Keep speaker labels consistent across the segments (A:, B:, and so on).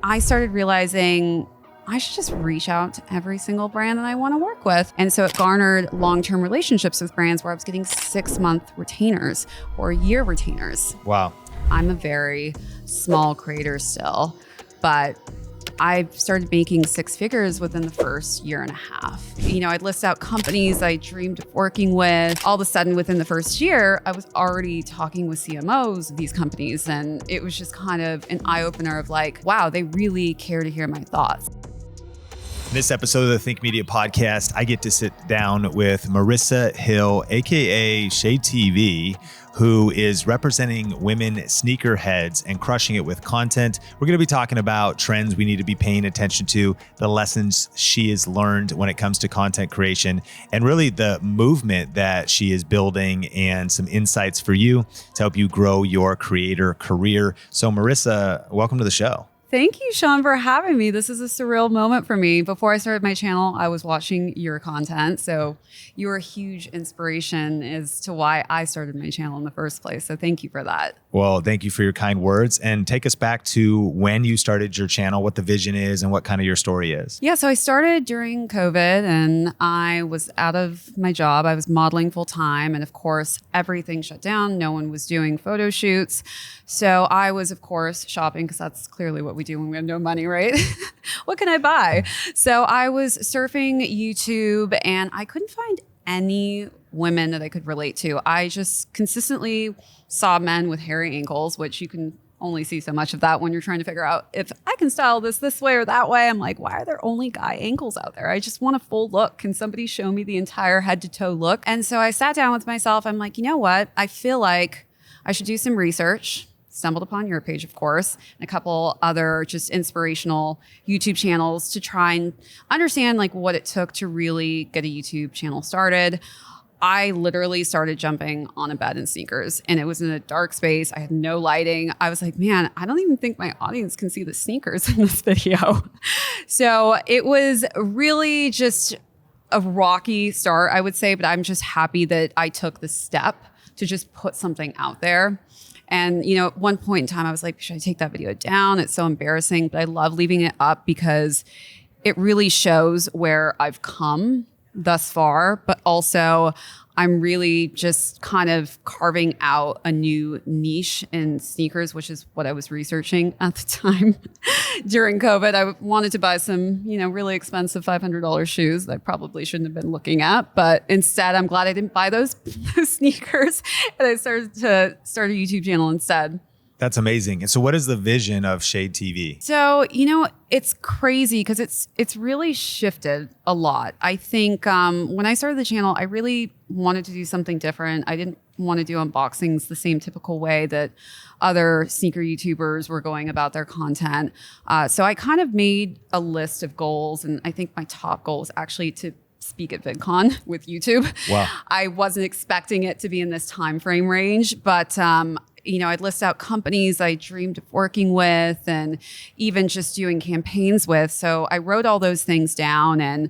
A: I started realizing I should just reach out to every single brand that I want to work with. And so it garnered long-term relationships with brands where I was getting 6-month retainers or year retainers.
B: Wow.
A: I'm a very small creator still, but I started making 6 figures within the first year and a half. I'd list out companies I dreamed of working with. All of a sudden, within the first year, I was already talking with CMOs of these companies. And it was just kind of an eye-opener of like, wow, they really care to hear my thoughts.
B: In this episode of the Think Media podcast, I get to sit down with Marissa Hill, aka Shay TV, who is representing women sneakerheads and crushing it with content. We're going to be talking about trends we need to be paying attention to, the lessons she has learned when it comes to content creation, and really the movement that she is building and some insights for you to help you grow your creator career. So Marissa, welcome to the show.
A: Thank you, Sean, for having me. This is a surreal moment for me. Before I started my channel, I was watching your content. So you were a huge inspiration as to why I started my channel in the first place. So thank you for that.
B: Well, thank you for your kind words, and take us back to when you started your channel, what the vision is, and what kind of your story is.
A: Yeah, so I started during COVID and I was out of my job. I was modeling full time. And of course, everything shut down. No one was doing photo shoots. So I was, of course, shopping because that's clearly what we do when we have no money, right? What can I buy? So I was surfing YouTube and I couldn't find any women that I could relate to. I just consistently saw men with hairy ankles, which you can only see so much of that when you're trying to figure out if I can style this way or that way. I'm like, why are there only guy ankles out there? I just want a full look. Can somebody show me the entire head to toe look? And so I sat down with myself. I'm like, you know what? I feel like I should do some research. Stumbled upon your page, of course, and a couple other just inspirational YouTube channels to try and understand like what it took to really get a YouTube channel started. I literally started jumping on a bed in sneakers and it was in a dark space. I had no lighting. I was like, man, I don't even think my audience can see the sneakers in this video. So it was really just a rocky start, I would say, but I'm just happy that I took the step to just put something out there. And, at one point in time, I was like, should I take that video down? It's so embarrassing, but I love leaving it up because it really shows where I've come thus far, but also I'm really just kind of carving out a new niche in sneakers, which is what I was researching at the time. During COVID, I wanted to buy some, really expensive $500 shoes that I probably shouldn't have been looking at. But instead, I'm glad I didn't buy those sneakers. And I started to start a YouTube channel instead.
B: That's amazing. And so what is the vision of Shay TV?
A: So, it's crazy because it's really shifted a lot. I think when I started the channel, I really wanted to do something different. I didn't want to do unboxings the same typical way that other sneaker YouTubers were going about their content. So I kind of made a list of goals. And I think my top goal was actually to speak at VidCon with YouTube.
B: Wow.
A: I wasn't expecting it to be in this time frame range, but I'd list out companies I dreamed of working with and even just doing campaigns with. So I wrote all those things down and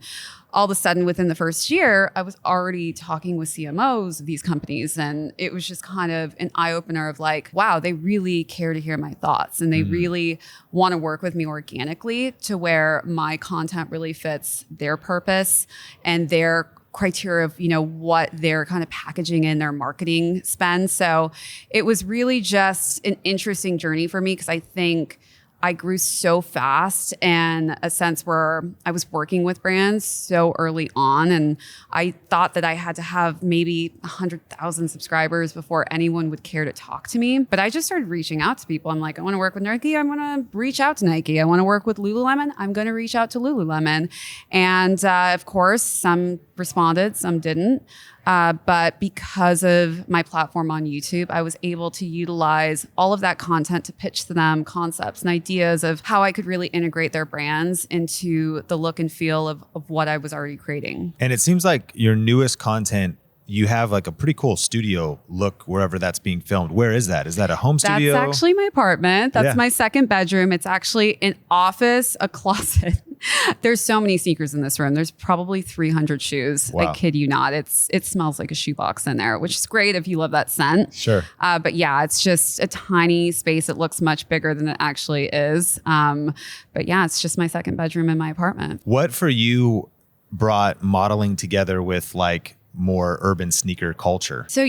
A: all of a sudden within the first year, I was already talking with CMOs of these companies. And it was just kind of an eye opener of like, wow, they really care to hear my thoughts and they really want to work with me organically to where my content really fits their purpose and their criteria of, what they're kind of packaging in their marketing spend. So it was really just an interesting journey for me because I think I grew so fast and a sense where I was working with brands so early on. And I thought that I had to have maybe 100,000 subscribers before anyone would care to talk to me. But I just started reaching out to people. I'm like, I want to work with Nike. I want to reach out to Nike. I want to work with Lululemon. I'm going to reach out to Lululemon. And of course, some responded, some didn't. But because of my platform on YouTube, I was able to utilize all of that content to pitch to them concepts and ideas of how I could really integrate their brands into the look and feel of what I was already creating.
B: And it seems like your newest content you have like a pretty cool studio look wherever that's being filmed. Where is that? Is that a home studio?
A: That's actually my apartment. That's my second bedroom. It's actually an office, a closet. There's so many sneakers in this room. There's probably 300 shoes. Wow. I kid you not. It smells like a shoebox in there, which is great if you love that scent.
B: Sure.
A: But yeah, it's just a tiny space. It looks much bigger than it actually is. But yeah, it's just my second bedroom in my apartment.
B: What for you brought modeling together with like more urban sneaker culture?
A: So,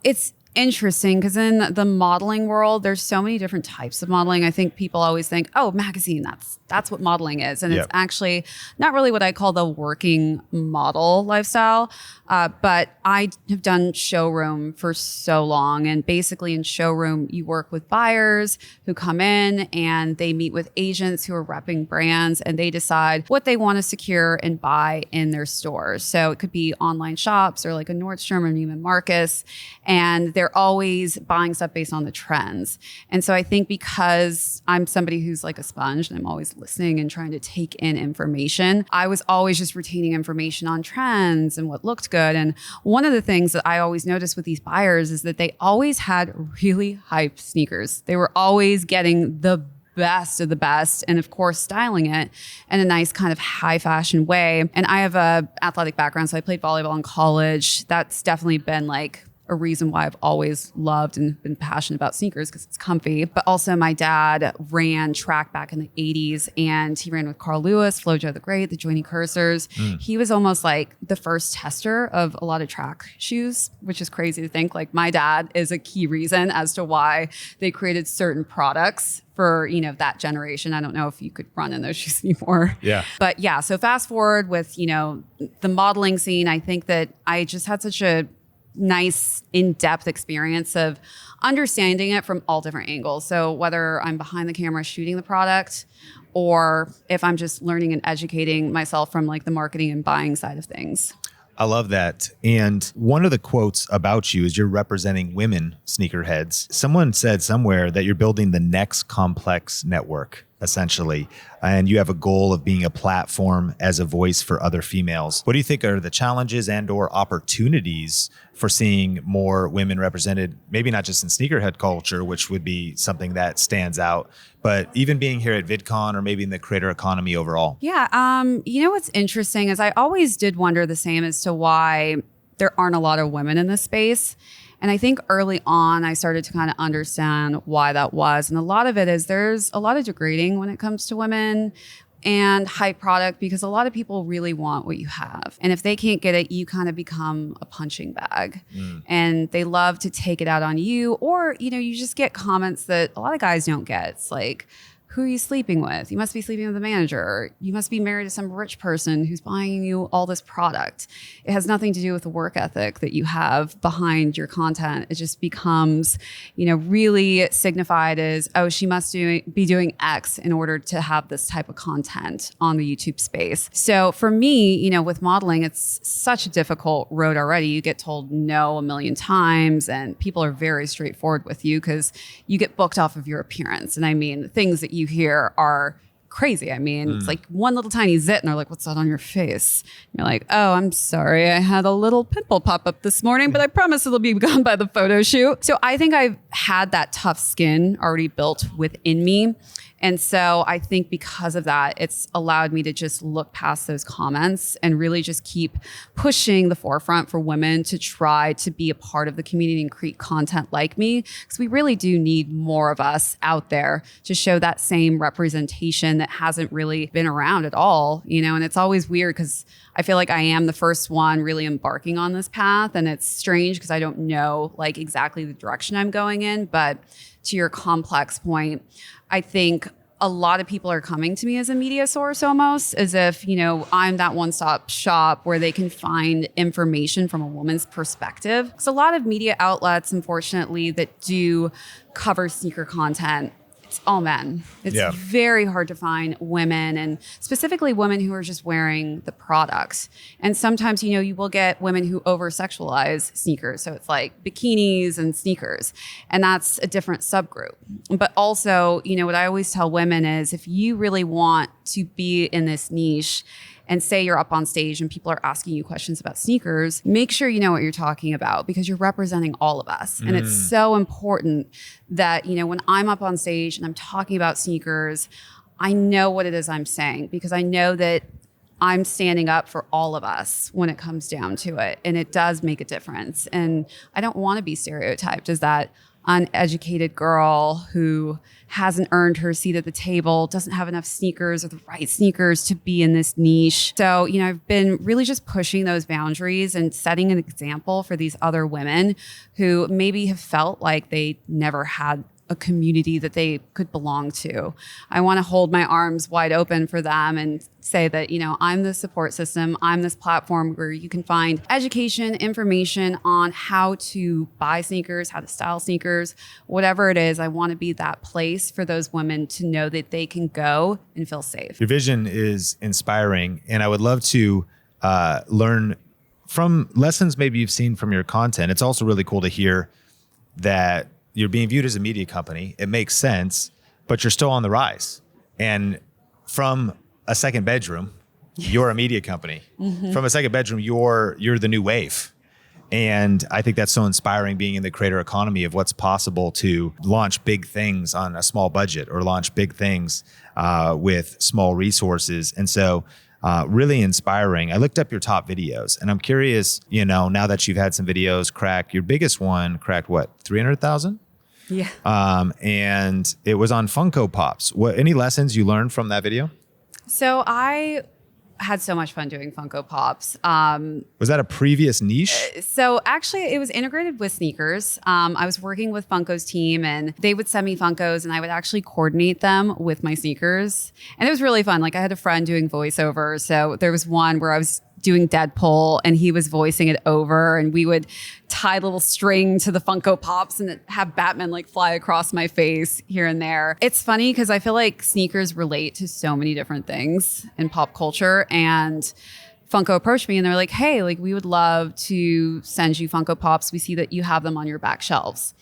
A: it's interesting because in the modeling world, there's so many different types of modeling. I think people always think, oh, magazine, that's what modeling is. And it's actually not really what I call the working model lifestyle. But I have done showroom for so long. And basically in showroom, you work with buyers who come in and they meet with agents who are repping brands and they decide what they want to secure and buy in their stores. So it could be online shops or like a Nordstrom or Neiman Marcus. And they're always buying stuff based on the trends. And so I think because I'm somebody who's like a sponge and I'm always listening and trying to take in information, I was always just retaining information on trends and what looked good. And one of the things that I always noticed with these buyers is that they always had really hyped sneakers. They were always getting the best of the best and of course styling it in a nice kind of high fashion way. And I have a athletic background, so I played volleyball in college. That's definitely been like a reason why I've always loved and been passionate about sneakers because it's comfy. But also my dad ran track back in the 80s and he ran with Carl Lewis, Flojo the Great, the Joining Cursors. He was almost like the first tester of a lot of track shoes, which is crazy to think. Like my dad is a key reason as to why they created certain products for, that generation. I don't know if you could run in those shoes anymore.
B: Yeah.
A: But yeah, so fast forward with, the modeling scene, I think that I just had such a nice in-depth experience of understanding it from all different angles. So whether I'm behind the camera shooting the product or if I'm just learning and educating myself from like the marketing and buying side of things.
B: I love that. And one of the quotes about you is you're representing women sneakerheads. Someone said somewhere that you're building the next complex network, essentially. And you have a goal of being a platform as a voice for other females. What do you think are the challenges and or opportunities for seeing more women represented, maybe not just in sneakerhead culture, which would be something that stands out, but even being here at VidCon or maybe in the creator economy overall?
A: Yeah. What's interesting is I always did wonder the same as to why there aren't a lot of women in this space. And I think early on, I started to kind of understand why that was. And a lot of it is there's a lot of degrading when it comes to women and hype product because a lot of people really want what you have. And if they can't get it, you kind of become a punching bag. And they love to take it out on you. Or, you just get comments that a lot of guys don't get. It's like, who are you sleeping with? You must be sleeping with a manager. Or you must be married to some rich person who's buying you all this product. It has nothing to do with the work ethic that you have behind your content. It just becomes, really signified as, oh, she must be doing X in order to have this type of content on the YouTube space. So for me, with modeling, it's such a difficult road already. You get told no a million times and people are very straightforward with you because you get booked off of your appearance. And I mean, things that you hear are crazy. I mean, it's like one little tiny zit and they're like, what's that on your face? And you're like, oh, I'm sorry. I had a little pimple pop up this morning, but I promise it'll be gone by the photo shoot. So I think I've had that tough skin already built within me. And so I think because of that, it's allowed me to just look past those comments and really just keep pushing the forefront for women to try to be a part of the community and create content like me. Because we really do need more of us out there to show that same representation that hasn't really been around at all, and it's always weird because I feel like I am the first one really embarking on this path. And it's strange because I don't know like exactly the direction I'm going in. But to your complex point, I think a lot of people are coming to me as a media source almost as if, I'm that one-stop shop where they can find information from a woman's perspective. Because a lot of media outlets, unfortunately, that do cover sneaker content, it's all men. It's very hard to find women and specifically women who are just wearing the products. And sometimes, you will get women who over-sexualize sneakers. So it's like bikinis and sneakers. And that's a different subgroup. But also, what I always tell women is if you really want to be in this niche and say you're up on stage and people are asking you questions about sneakers, make sure you know what you're talking about because you're representing all of us. And it's so important that, when I'm up on stage and I'm talking about sneakers, I know what it is I'm saying because I know that I'm standing up for all of us when it comes down to it. And it does make a difference. And I don't want to be stereotyped as that uneducated girl who hasn't earned her seat at the table, doesn't have enough sneakers or the right sneakers to be in this niche. So, I've been really just pushing those boundaries and setting an example for these other women who maybe have felt like they never had a community that they could belong to. I want to hold my arms wide open for them and say that, I'm the support system. I'm this platform where you can find education, information on how to buy sneakers, how to style sneakers, whatever it is. I want to be that place for those women to know that they can go and feel safe.
B: Your vision is inspiring, and I would love to learn from lessons maybe you've seen from your content. It's also really cool to hear that you're being viewed as a media company. It makes sense, but you're still on the rise. And from a second bedroom, you're a media company. From a second bedroom, you're the new wave. And I think that's so inspiring, being in the creator economy of what's possible to launch big things on a small budget or launch big things with small resources. And so really inspiring. I looked up your top videos and I'm curious, now that you've had some videos crack, your biggest one cracked what, 300,000?
A: Yeah.
B: And it was on Funko Pops. Any lessons you learned from that video?
A: So I had so much fun doing Funko Pops.
B: Was that a previous niche?
A: So actually it was integrated with sneakers. I was working with Funko's team and they would send me Funkos and I would actually coordinate them with my sneakers. And it was really fun. Like I had a friend doing voiceover. So there was one where I was doing Deadpool and he was voicing it over and we would tie a little string to the Funko Pops and have Batman like fly across my face here and there. It's funny because I feel like sneakers relate to so many different things in pop culture, and Funko approached me and they're like, hey, like we would love to send you Funko Pops. We see that you have them on your back shelves.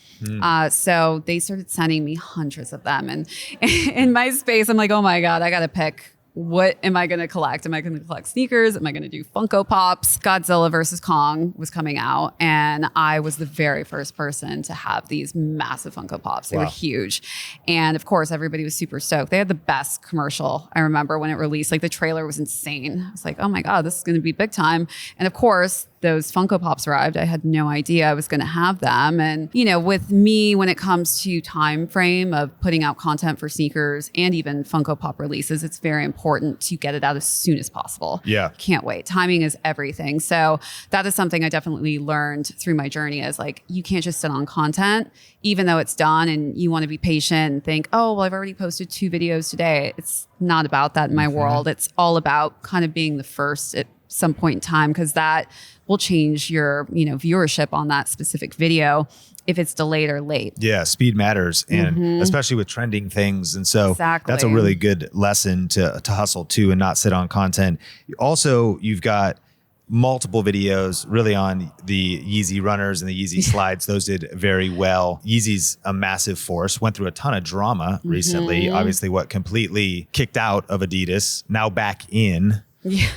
A: So they started sending me hundreds of them. And in my space, I'm like, oh my God, I got to pick. What am I going to collect? Am I going to collect sneakers? Am I going to do Funko Pops? Godzilla versus Kong was coming out, and I was the very first person to have these massive Funko Pops. They were huge. And of course, everybody was super stoked. They had the best commercial. I remember when it released, like the trailer was insane. I was like, oh my God, this is going to be big time. And of course, those Funko Pops arrived. I had no idea I was going to have them. And, with me, when it comes to time frame of putting out content for sneakers and even Funko Pop releases, it's very important to get it out as soon as possible.
B: Yeah.
A: Can't wait. Timing is everything. So that is something I definitely learned through my journey, is like, you can't just sit on content, even though it's done, and you want to be patient and think, oh, well, I've already posted 2 videos today. It's not about that in my world. It's all about kind of being the first at some point in time, because that will change your, viewership on that specific video if it's delayed or late.
B: Yeah, speed matters, and especially with trending things. And so that's a really good lesson to hustle too and not sit on content. Also, you've got multiple videos really on the Yeezy runners and the Yeezy slides. Those did very well. Yeezy's a massive force, went through a ton of drama recently. Obviously, what completely kicked out of Adidas, now back in.
A: Yeah.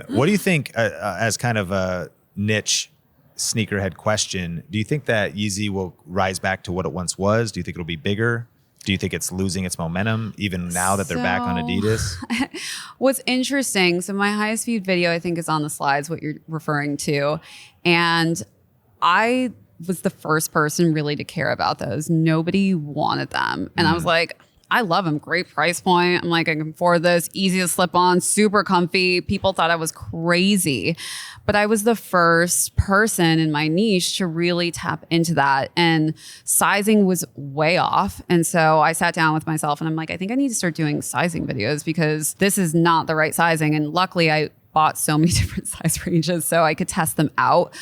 B: What do you think, as kind of a niche sneakerhead question, do you think that Yeezy will rise back to what it once was? Do you think it'll be bigger? Do you think it's losing its momentum even now that they're back on Adidas?
A: What's interesting, so my highest viewed video, I think, is on the slides, what you're referring to. And I was the first person really to care about those. Nobody wanted them. And I was like, I love them. Great price point. I'm like, I can afford this. Easy to slip on, super comfy. People thought I was crazy. But I was the first person in my niche to really tap into that. And sizing was way off. And so I sat down with myself and I'm like, I think I need to start doing sizing videos because this is not the right sizing. And luckily, I bought so many different size ranges so I could test them out.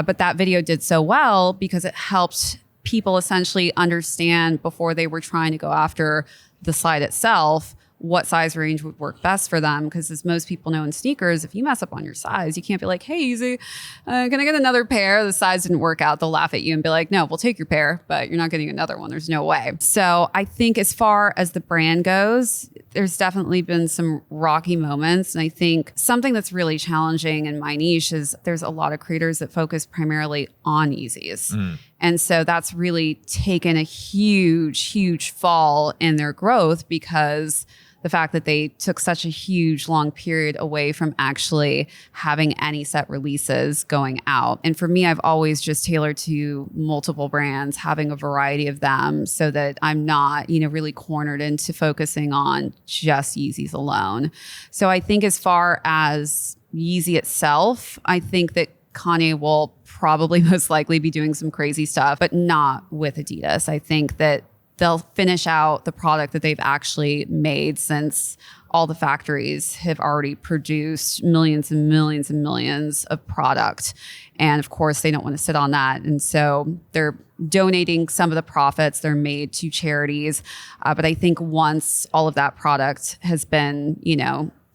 A: But that video did so well because it helped people essentially understand before they were trying to go after the slide itself what size range would work best for them. Because as most people know in sneakers, if you mess up on your size, you can't be like, hey, Yeezy, can I get another pair? The size didn't work out. They'll laugh at you and be like, no, we'll take your pair, but you're not getting another one. There's no way. So I think as far as the brand goes, there's definitely been some rocky moments. And I think something that's really challenging in my niche is there's a lot of creators that focus primarily on Yeezys. And so that's really taken a huge fall in their growth, because the fact that they took such a huge long period away from actually having any set releases going out. And for me, I've always just tailored to multiple brands, having a variety of them so that I'm not, really cornered into focusing on just Yeezys alone. So I think as far as Yeezy itself, I think that Kanye will probably most likely be doing some crazy stuff, but not with Adidas. I think that they'll finish out the product that they've actually made, since all the factories have already produced millions and millions and millions of product. And of course, they don't want to sit on that. And so they're donating some of the profits they're made to charities. But I think once all of that product has been,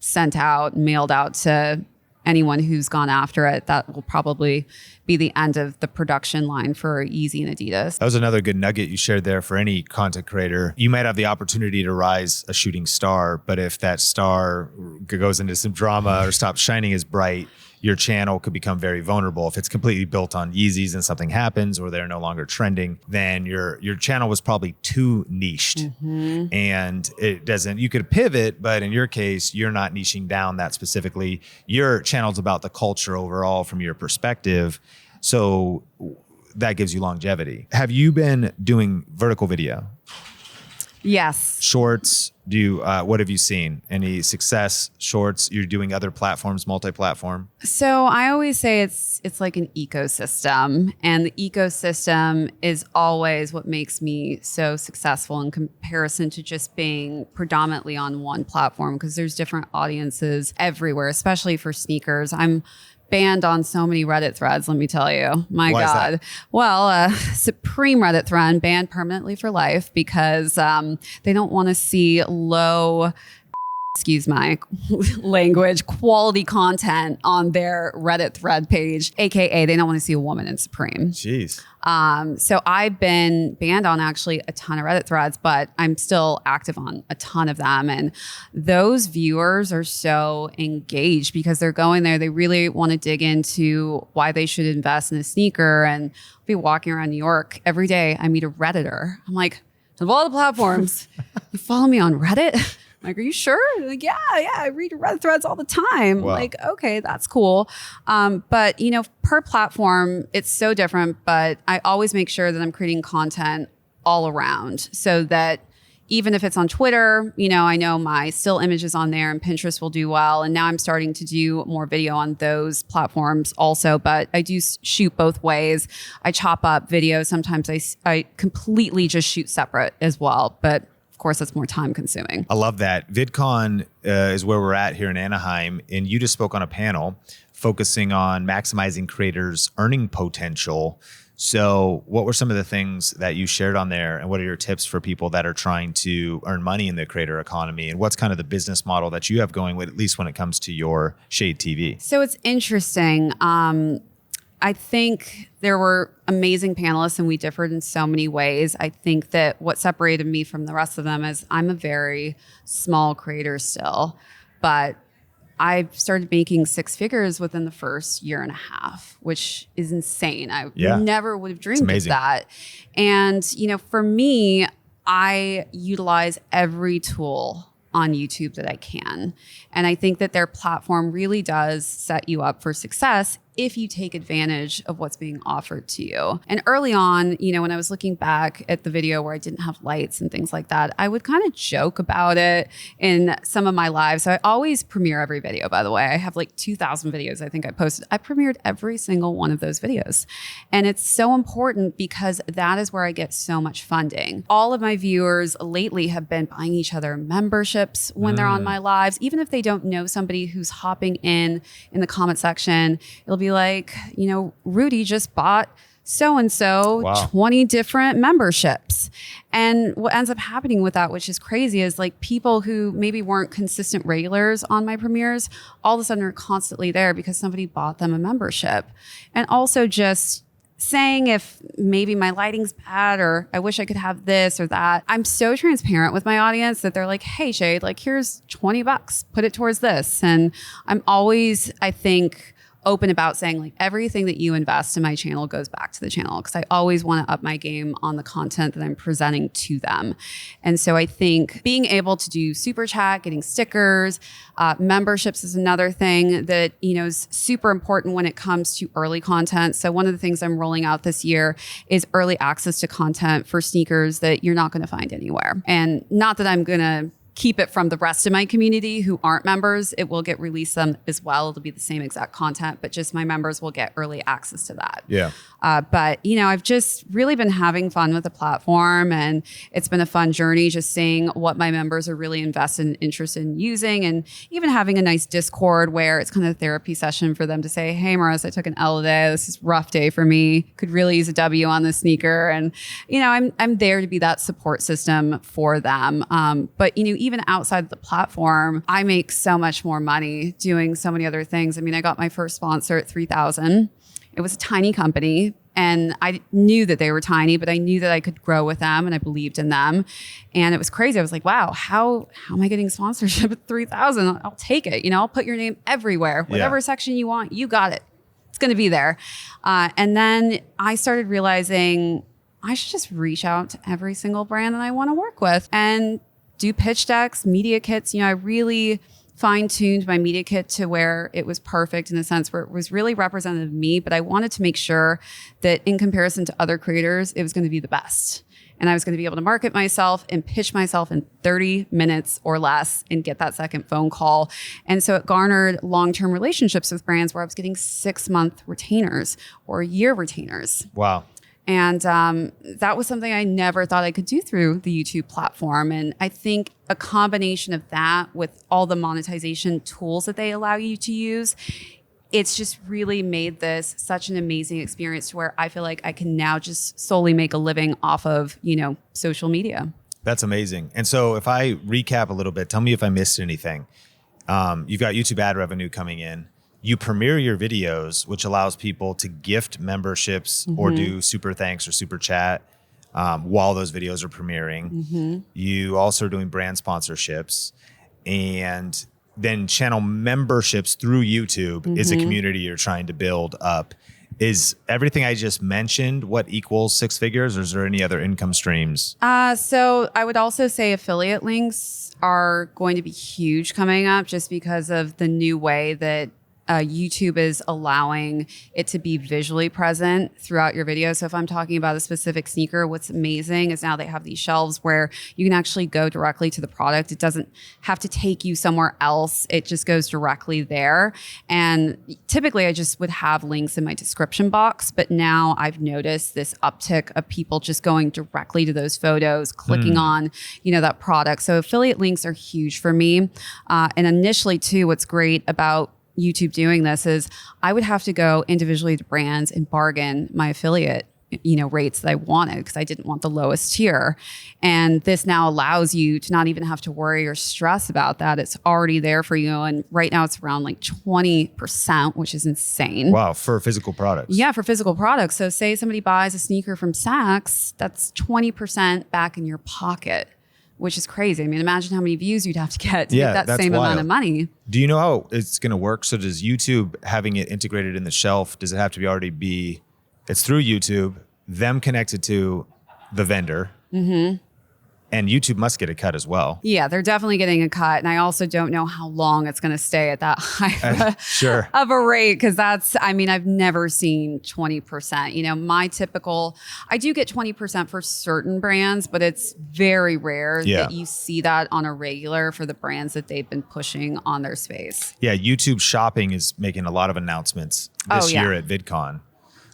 A: sent out, mailed out to anyone who's gone after it, that will probably be the end of the production line for Yeezy and Adidas.
B: That was another good nugget you shared there for any content creator. You might have the opportunity to rise a shooting star, but if that star goes into some drama or stops shining as bright, your channel could become very vulnerable. If it's completely built on Yeezys and something happens or they're no longer trending, then your channel was probably too niched. And it doesn't, you could pivot, but in your case, you're not niching down that specifically. Your channel's about the culture overall from your perspective. So that gives you longevity. Have you been doing vertical video?
A: Yes.
B: Shorts, what have you seen? Any success? Shorts, you're doing other platforms, multi-platform?
A: So I always say it's like an ecosystem, and the ecosystem is always what makes me so successful in comparison to just being predominantly on one platform, because there's different audiences everywhere, especially for sneakers. I'm banned on so many Reddit threads, let me tell you. My
B: Why
A: God. Well, Supreme Reddit thread banned permanently for life because they don't want to see low, excuse my language, quality content on their Reddit thread page, AKA they don't want to see a woman in Supreme.
B: Jeez.
A: So I've been banned on actually a ton of Reddit threads, but I'm still active on a ton of them. And those viewers are so engaged because they're going there. They really want to dig into why they should invest in a sneaker. And I'll be walking around New York every day. I meet a Redditor. I'm like, of all the platforms, you follow me on Reddit? I'm like, are you sure? They're like, yeah, I read your Reddit threads all the time.
B: Wow.
A: Like, okay, that's cool. But per platform, it's so different. But I always make sure that I'm creating content all around so that even if it's on Twitter, I know my still images on there and Pinterest will do well. And now I'm starting to do more video on those platforms also. But I do shoot both ways. I chop up videos. Sometimes I completely just shoot separate as well. But of course, that's more time consuming.
B: I love that. VidCon is where we're at here in Anaheim. And you just spoke on a panel focusing on maximizing creators' earning potential. So what were some of the things that you shared on there? And what are your tips for people that are trying to earn money in the creator economy? And what's kind of the business model that you have going with, at least when it comes to your Shay TV?
A: So it's interesting. I think there were amazing panelists and we differed in so many ways. I think that what separated me from the rest of them is I'm a very small creator still, but I started making six figures within the first year and a half, which is insane. I never would have dreamed of that. And, for me, I utilize every tool on YouTube that I can. And I think that their platform really does set you up for success if you take advantage of what's being offered to you. And early on, when I was looking back at the video where I didn't have lights and things like that, I would kind of joke about it in some of my lives. So I always premiere every video, by the way. I have like 2,000 videos I think I posted. I premiered every single one of those videos. And it's so important because that is where I get so much funding. All of my viewers lately have been buying each other memberships when they're on my lives. Even if they don't know somebody who's hopping in the comment section, it'll be like, Rudy just bought so-and-so
B: Wow.
A: 20 different memberships. And what ends up happening with that, which is crazy, is like people who maybe weren't consistent regulars on my premieres, all of a sudden are constantly there because somebody bought them a membership. And also just saying if maybe my lighting's bad or I wish I could have this or that. I'm so transparent with my audience that they're like, hey, Shay, like here's $20, put it towards this. And I'm always, I think, open about saying like everything that you invest in my channel goes back to the channel because I always want to up my game on the content that I'm presenting to them. And so I think being able to do super chat, getting stickers, memberships is another thing that, is super important when it comes to early content. So one of the things I'm rolling out this year is early access to content for sneakers that you're not going to find anywhere. And not that I'm going to keep it from the rest of my community who aren't members. It will get released them as well. It'll be the same exact content, but just my members will get early access to that.
B: Yeah.
A: But, I've just really been having fun with the platform and it's been a fun journey just seeing what my members are really invested and interested in using and even having a nice Discord where it's kind of a therapy session for them to say, hey, Marissa, I took an L today. This is a rough day for me. Could really use a W on this sneaker. And, I'm there to be that support system for them. But, even outside the platform, I make so much more money doing so many other things. I mean, I got my first sponsor at 3,000. It was a tiny company and I knew that they were tiny, but I knew that I could grow with them and I believed in them. And it was crazy. I was like, wow, how am I getting sponsorship at 3,000? I'll take it. I'll put your name everywhere, whatever section you want, you got it. It's going to be there. And then I started realizing I should just reach out to every single brand that I want to work with and do pitch decks, media kits. I really fine-tuned my media kit to where it was perfect in the sense where it was really representative of me, but I wanted to make sure that in comparison to other creators, it was going to be the best. And I was going to be able to market myself and pitch myself in 30 minutes or less and get that second phone call. And so it garnered long-term relationships with brands where I was getting 6-month retainers or year retainers.
B: Wow.
A: And that was something I never thought I could do through the YouTube platform. And I think a combination of that with all the monetization tools that they allow you to use, it's just really made this such an amazing experience to where I feel like I can now just solely make a living off of, social media.
B: That's amazing. And so if I recap a little bit, tell me if I missed anything. You've got YouTube ad revenue coming in. You premiere your videos, which allows people to gift memberships or do super thanks or super chat while those videos are premiering. You also are doing brand sponsorships and then channel memberships through YouTube is a community you're trying to build up. Is everything I just mentioned what equals 6 figures or is there any other income streams?
A: So I would also say affiliate links are going to be huge coming up just because of the new way that YouTube is allowing it to be visually present throughout your video. So if I'm talking about a specific sneaker, what's amazing is now they have these shelves where you can actually go directly to the product. It doesn't have to take you somewhere else. It just goes directly there. And typically I just would have links in my description box, but now I've noticed this uptick of people just going directly to those photos, clicking on, that product. So affiliate links are huge for me. And initially too, what's great about YouTube doing this is I would have to go individually to brands and bargain my affiliate rates that I wanted because I didn't want the lowest tier. And this now allows you to not even have to worry or stress about that. It's already there for you. And right now it's around like 20%, which is insane.
B: Wow, for physical products.
A: Yeah, for physical products. So say somebody buys a sneaker from Saks, that's 20% back in your pocket, which is crazy. I mean, imagine how many views you'd have to get to get that same amount of money.
B: Do you know how it's going to work? So does YouTube having it integrated in the shelf, does it have to be it's through YouTube, them connected to the vendor, and YouTube must get a cut as well.
A: Yeah, they're definitely getting a cut. And I also don't know how long it's going to stay at that high of a rate. Because I've never seen 20%. My typical, I do get 20% for certain brands, but it's very rare that you see that on a regular for the brands that they've been pushing on their space.
B: Yeah, YouTube Shopping is making a lot of announcements this year at VidCon.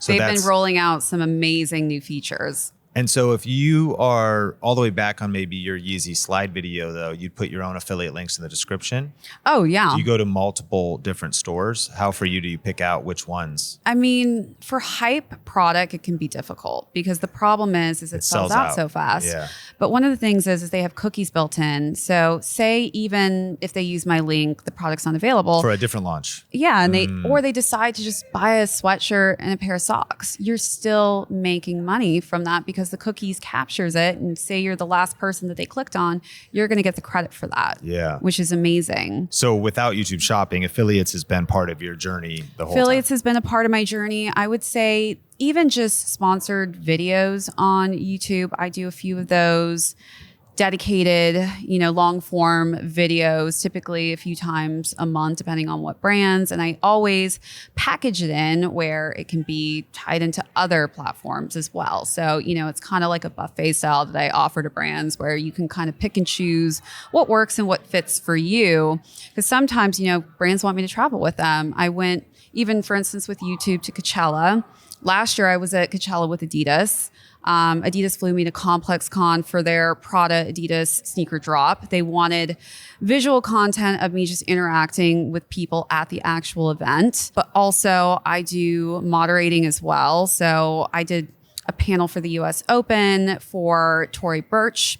B: So
A: they've been rolling out some amazing new features.
B: And so if you are all the way back on maybe your Yeezy slide video, though, you'd put your own affiliate links in the description.
A: Oh, yeah.
B: Do you go to multiple different stores? How for you do you pick out which ones?
A: I mean, for hype product, it can be difficult because the problem is it sells out so fast.
B: Yeah.
A: But one of the things is they have cookies built in. So say even if they use my link, the product's not available.
B: For a different launch.
A: Yeah, and they decide to just buy a sweatshirt and a pair of socks. You're still making money from that because the cookies captures it, and say you're the last person that they clicked on, you're going to get the credit for that.
B: Yeah.
A: Which is amazing.
B: So without YouTube Shopping, affiliates has been part of your journey the whole
A: Affiliates
B: time.
A: has been a part of my journey. I would say even just sponsored videos on YouTube. I do a few of those. Dedicated, long form videos, typically a few times a month, depending on what brands. And I always package it in where it can be tied into other platforms as well. So, it's kind of like a buffet style that I offer to brands where you can kind of pick and choose what works and what fits for you. Because sometimes, brands want me to travel with them. I went, even for instance, with YouTube to Coachella. Last year, I was at Coachella with Adidas. Adidas flew me to Complex Con for their Prada Adidas sneaker drop. They wanted visual content of me just interacting with people at the actual event. But also I do moderating as well. So I did a panel for the US Open for Tory Burch.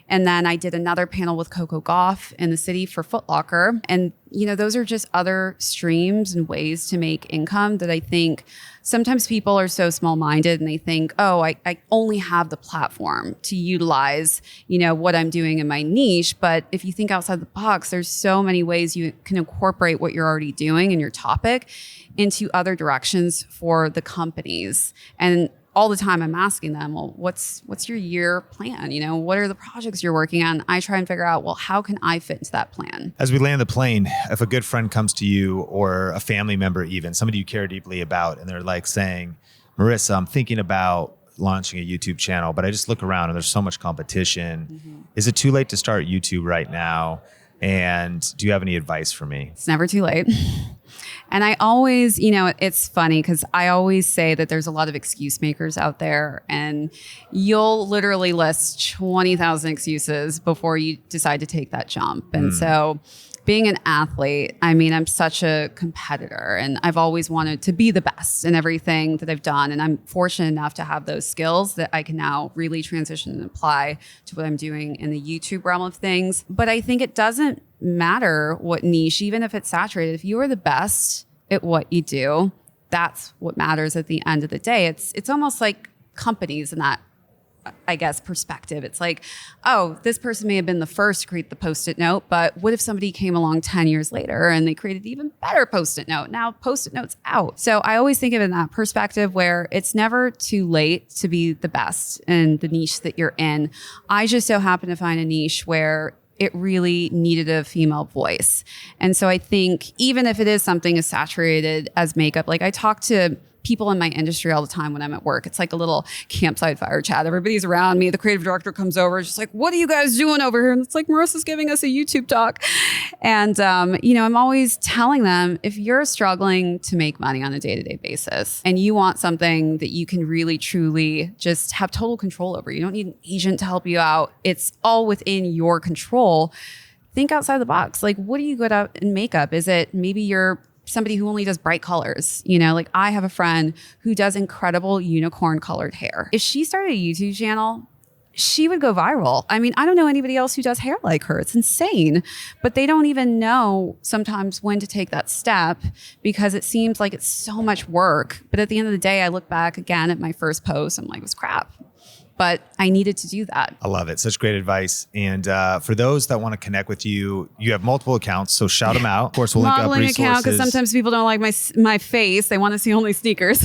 A: And then I did another panel with Coco Gauff in the city for Foot Locker. And, those are just other streams and ways to make income that I think sometimes people are so small-minded and they think, oh, I only have the platform to utilize, what I'm doing in my niche. But if you think outside the box, there's so many ways you can incorporate what you're already doing in your topic into other directions for the companies. And all the time I'm asking them, well, what's your year plan? What are the projects you're working on? I try and figure out, well, how can I fit into that plan?
B: As we land the plane, if a good friend comes to you or a family member, even somebody you care deeply about, and they're like saying, Marissa, I'm thinking about launching a YouTube channel, but I just look around and there's so much competition. Mm-hmm. Is it too late to start YouTube right now? And do you have any advice for me?
A: It's never too late. And I always, it's funny because I always say that there's a lot of excuse makers out there, and you'll literally list 20,000 excuses before you decide to take that jump. And so being an athlete, I'm such a competitor, and I've always wanted to be the best in everything that I've done. And I'm fortunate enough to have those skills that I can now really transition and apply to what I'm doing in the YouTube realm of things. But I think it doesn't matter what niche, even if it's saturated, if you are the best at what you do, that's what matters at the end of the day. It's almost like companies in that, I guess, perspective. It's like, oh, this person may have been the first to create the Post-it note, but what if somebody came along 10 years later and they created an even better Post-it note? Now Post-it note's out. So I always think of it in that perspective where it's never too late to be the best in the niche that you're in. I just so happen to find a niche where it really needed a female voice. And so I think even if it is something as saturated as makeup, like I talk to people in my industry all the time when I'm at work. It's like a little campsite fire chat. Everybody's around me. The creative director comes over. It's just like, what are you guys doing over here? And it's like, Marissa's giving us a YouTube talk. And, I'm always telling them, if you're struggling to make money on a day-to-day basis and you want something that you can really, truly just have total control over, you don't need an agent to help you out. It's all within your control. Think outside the box. Like, what are you good at in makeup? Is it maybe you're somebody who only does bright colors? Like I have a friend who does incredible unicorn colored hair. If she started a YouTube channel, she would go viral. I don't know anybody else who does hair like her. It's insane. But they don't even know sometimes when to take that step because it seems like it's so much work. But at the end of the day, I look back again at my first post. I'm like, it was crap. But I needed to do that.
B: I love it. Such great advice. And for those that want to connect with you, you have multiple accounts, so shout them out. Of course, we'll link up resources.
A: Modeling account, because sometimes people don't like my face. They want to see only sneakers.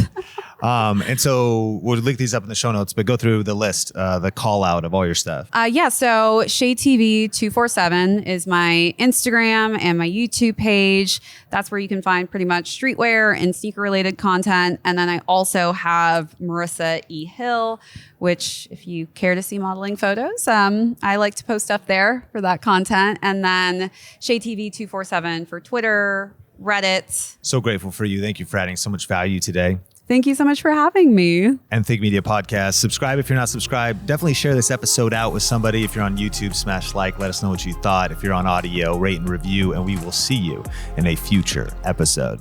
B: And so we'll link these up in the show notes, but go through the list, the call out of all your stuff.
A: So Shay TV 247 is my Instagram and my YouTube page. That's where you can find pretty much streetwear and sneaker related content. And then I also have Marissa E. Hill, which if you care to see modeling photos, I like to post up there for that content. And then Shay TV 247 for Twitter, Reddit.
B: So grateful for you. Thank you for adding so much value today.
A: Thank you so much for having me.
B: And Think Media Podcast. Subscribe if you're not subscribed. Definitely share this episode out with somebody. If you're on YouTube, smash like. Let us know what you thought. If you're on audio, rate and review. And we will see you in a future episode.